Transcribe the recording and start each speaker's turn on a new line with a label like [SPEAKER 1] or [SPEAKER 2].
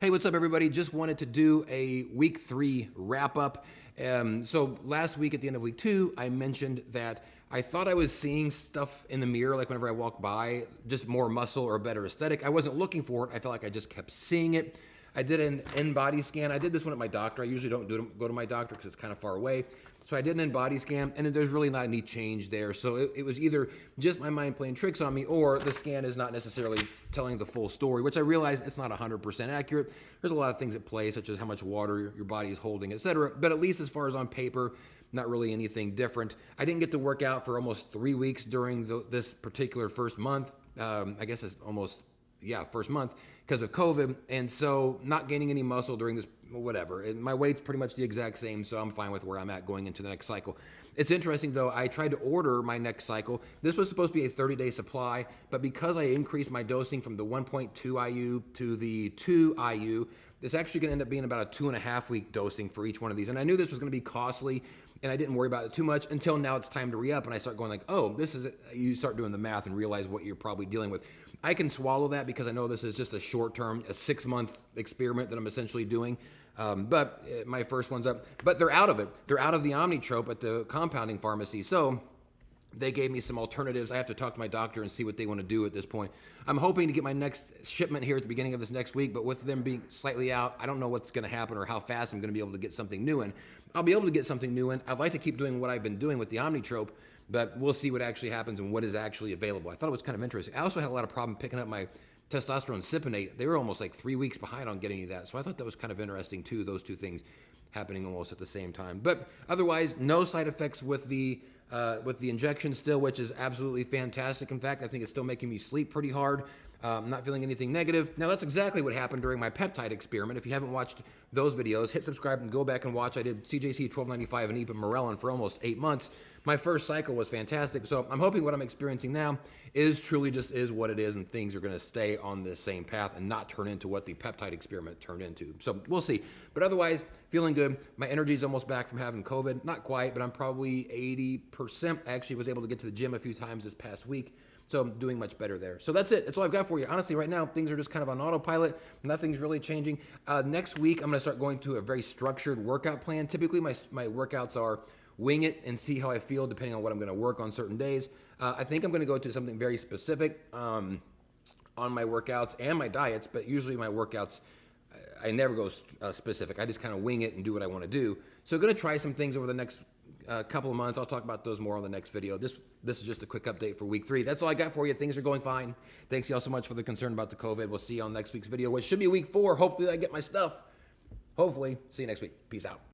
[SPEAKER 1] Hey, what's up, everybody? Just wanted to do a week 3 wrap up. So last week at the end of week 2, I mentioned that I thought I was seeing stuff in the mirror, like whenever I walked by, just more muscle or better aesthetic. I wasn't looking for it. I felt like I just kept seeing it. I did an in-body scan. I did this one at my doctor. I usually don't go to my doctor because it's kind of far away. So I did an in-body scan, and there's really not any change there. So it was either just my mind playing tricks on me, or the scan is not necessarily telling the full story, which I realize it's not 100% accurate. There's a lot of things at play, such as how much water your body is holding, etc. But at least as far as on paper, not really anything different. I didn't get to work out for almost 3 weeks during this particular first month. I guess it's almost, first month because of COVID. And so not gaining any muscle during this, whatever. And my weight's pretty much the exact same, so I'm fine with where I'm at going into the next cycle. It's interesting, though, I tried to order my next cycle. This was supposed to be a 30-day supply, but because I increased my dosing from the 1.2 IU to the 2 IU, it's actually going to end up being about a 2.5-week dosing for each one of these. And I knew this was going to be costly, and I didn't worry about it too much until now it's time to re-up, and I start going like, oh, this is it. You start doing the math and realize what you're probably dealing with. I can swallow that because I know this is just a short-term, a 6-month experiment that I'm essentially doing. But my first one's up. But they're out of it. They're out of the Omnitrope at the compounding pharmacy. So they gave me some alternatives. I have to talk to my doctor and see what they want to do at this point. I'm hoping to get my next shipment here at the beginning of this next week, but with them being slightly out, I don't know what's going to happen or how fast I'm going to be able to get something new in. I'll be able to get something new in. I'd like to keep doing what I've been doing with the Omnitrope, but we'll see what actually happens and what is actually available. I thought it was kind of interesting. I also had a lot of problem picking up my testosterone cypionate. They were almost like 3 weeks behind on getting that. So I thought that was kind of interesting too, those two things happening almost at the same time. But otherwise, no side effects with the injection still, which is absolutely fantastic. In fact, I think it's still making me sleep pretty hard. I'm not feeling anything negative. Now, that's exactly what happened during my peptide experiment. If you haven't watched those videos, hit subscribe and go back and watch. I did CJC 1295 and ipamorelin for almost 8 months. My first cycle was fantastic. So I'm hoping what I'm experiencing now is truly just is what it is, and things are going to stay on the same path and not turn into what the peptide experiment turned into. So we'll see. But otherwise, feeling good. My energy is almost back from having COVID. Not quite, but I'm probably 80%. I actually was able to get to the gym a few times this past week. So I'm doing much better there. So that's it. That's all I've got for you. Honestly, right now, things are just kind of on autopilot. Nothing's really changing. Next week, I'm going to start going to a very structured workout plan. Typically, my workouts are wing it and see how I feel depending on what I'm going to work on certain days. I think I'm going to go to something very specific on my workouts and my diets, but usually my workouts, I never go specific. I just kind of wing it and do what I want to do. So I'm going to try some things over the next couple of months. I'll talk about those more on the next video. This is just a quick update for week 3. That's all I got for you. Things are going fine. Thanks y'all so much for the concern about the COVID. We'll see you on next week's video, which should be week 4. Hopefully I get my stuff. Hopefully. See you next week. Peace out.